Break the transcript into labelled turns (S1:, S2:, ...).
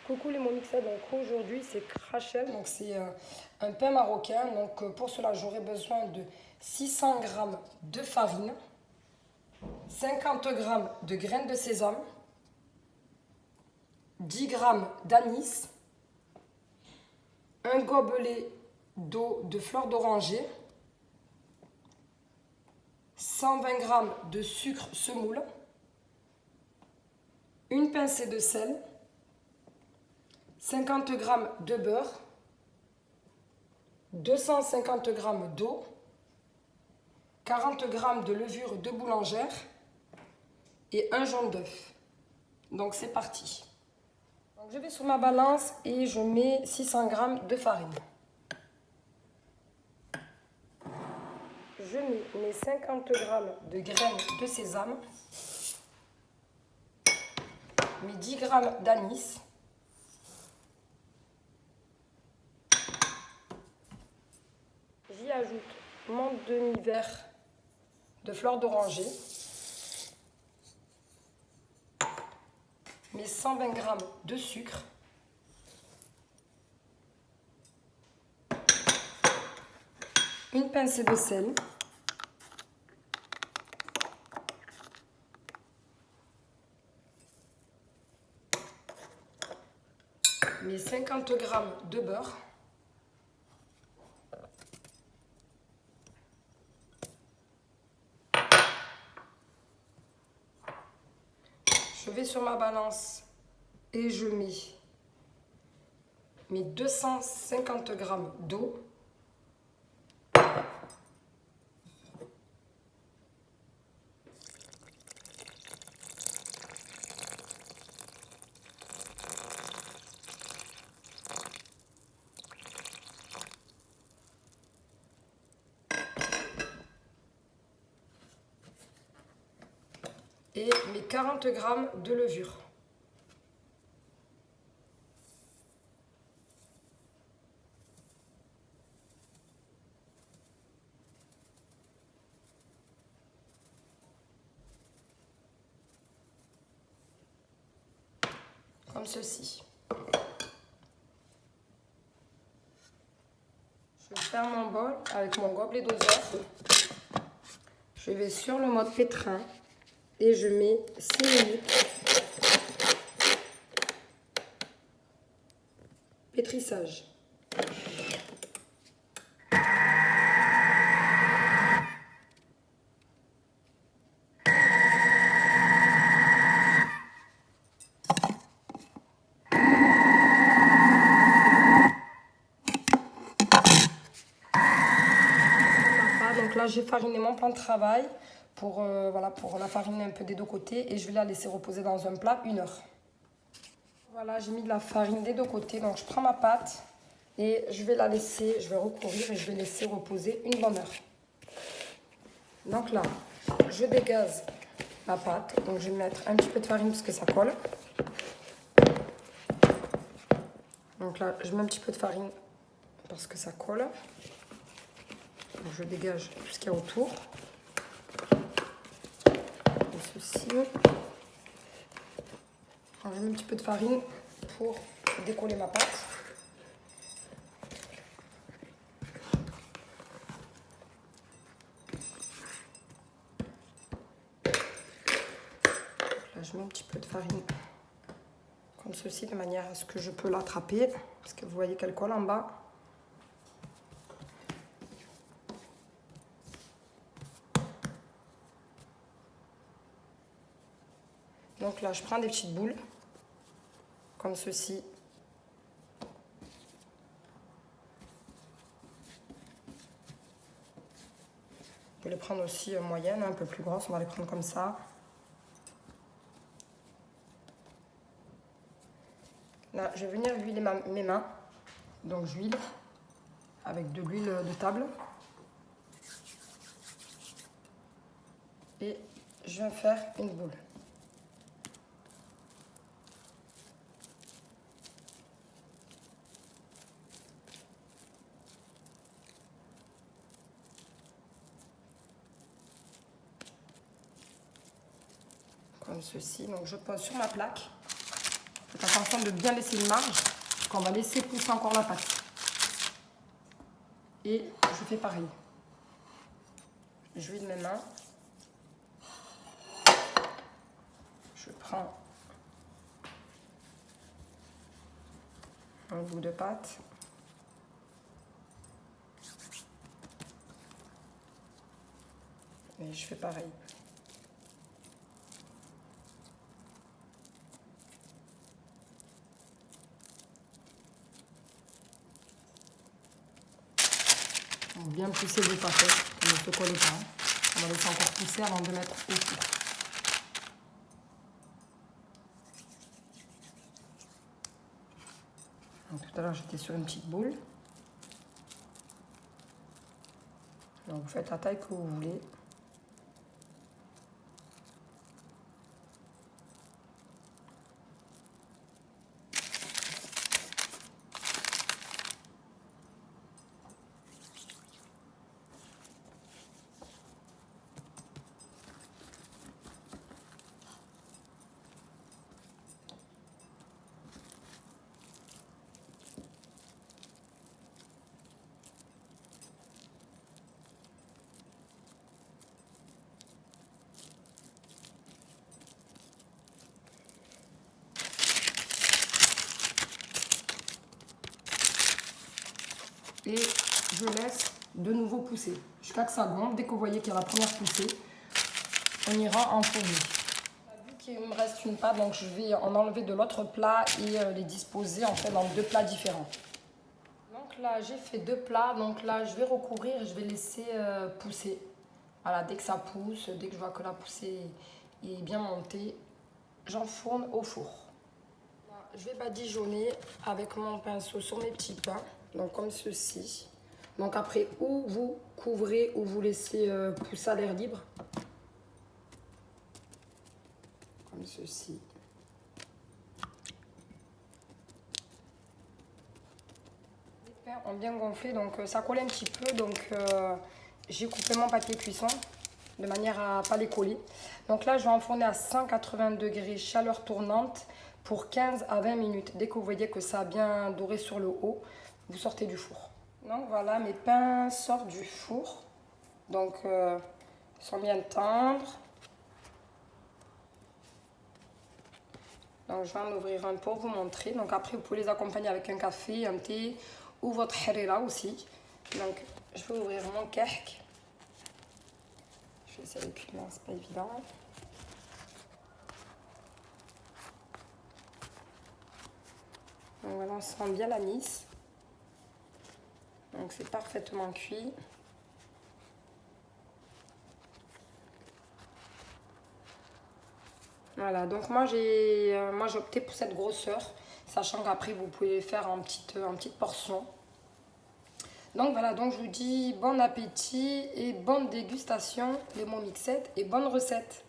S1: Coucou les Monixa, donc aujourd'hui c'est Rachel, donc c'est un pain marocain. Donc pour cela j'aurai besoin de 600 g de farine, 50 g de graines de sésame, 10 g d'anis, un gobelet d'eau de fleur d'oranger, 120 g de sucre semoule, une pincée de sel, 50 g de beurre, 250 g d'eau, 40 g de levure de boulangère et un jaune d'œuf. Donc c'est parti. Donc je vais sur ma balance et je mets 600 g de farine. Je mets mes 50 g de graines de sésame, mes 10 g d'anis, j'y ajoute mon demi-verre de fleur d'oranger, mes 120 g de sucre, une pincée de sel, mes 50 g de beurre, je vais sur ma balance et je mets mes 250 g d'eau, et mes 40 g de levure. Comme ceci. Je ferme mon bol avec mon gobelet doseur. Je vais sur le mode pétrin et je mets 6 minutes. Pétrissage. Donc là j'ai fariné mon plan de travail pour, voilà, pour la fariner un peu des deux côtés et je vais la laisser reposer dans un plat 1 heure. Voilà, j'ai mis de la farine des deux côtés, donc je prends ma pâte et je vais la laisser, je vais recouvrir et je vais laisser reposer une bonne heure. Donc là, je dégaze ma pâte, donc je vais mettre un petit peu de farine parce que ça colle. Donc là, je mets un petit peu de farine parce que ça colle. Donc je dégage tout ce qu'il y a autour. Comme ceci. Alors, je mets un petit peu de farine pour décoller ma pâte. Là, je mets un petit peu de farine comme ceci, de manière à ce que je peux l'attraper, parce que vous voyez qu'elle colle en bas. Donc là, je prends des petites boules, comme ceci. Vous pouvez les prendre aussi moyennes, un peu plus grosses, on va les prendre comme ça. Là, je vais venir huiler mes mains. Donc j'huile avec de l'huile de table. Et je vais faire une boule. Comme ceci. Donc je pose sur ma plaque. Faites attention de bien laisser une marge, parce qu'on va laisser pousser encore la pâte. Et je fais pareil. Je vide mes mains. Je prends un bout de pâte. Et je fais pareil. Bien pousser vos pâtes, ne se colle pas. On va laisser encore pousser avant de mettre au four. Donc, tout à l'heure, j'étais sur une petite boule. Donc, vous faites la taille que vous voulez. Et je laisse de nouveau pousser jusqu'à que ça gonfle. Dès que vous voyez qu'il y a la première poussée, on ira enfourner. Vu qu'il me reste une pâte, donc je vais en enlever de l'autre plat et les disposer en fait dans deux plats différents. Donc là, j'ai fait deux plats. Donc là, je vais recouvrir et je vais laisser pousser. Voilà, dès que ça pousse, dès que je vois que la poussée est bien montée, j'enfourne au four. Là, je vais badigeonner avec mon pinceau sur mes petits pains. Donc comme ceci. Donc après, ou vous couvrez ou vous laissez pousser à l'air libre. Comme ceci. Les pains ont bien gonflé, donc ça colle un petit peu. Donc j'ai coupé mon papier cuisson de manière à ne pas les coller. Donc là, je vais enfourner à 180 degrés, chaleur tournante, pour 15 à 20 minutes. Dès que vous voyez que ça a bien doré sur le haut, vous sortez du four. Donc voilà, mes pains sortent du four. Donc ils sont bien tendres. Donc je vais en ouvrir un pour vous montrer. Donc après, vous pouvez les accompagner avec un café, un thé ou votre harira aussi. Donc je vais ouvrir mon cake. Je vais essayer avec une main, c'est pas évident. Donc voilà, on sent bien l'anis. Donc c'est parfaitement cuit. Voilà, donc moi j'ai opté pour cette grosseur, sachant qu'après vous pouvez faire en petite portion. Donc voilà, donc je vous dis bon appétit et bonne dégustation, les mots mixettes et bonne recette.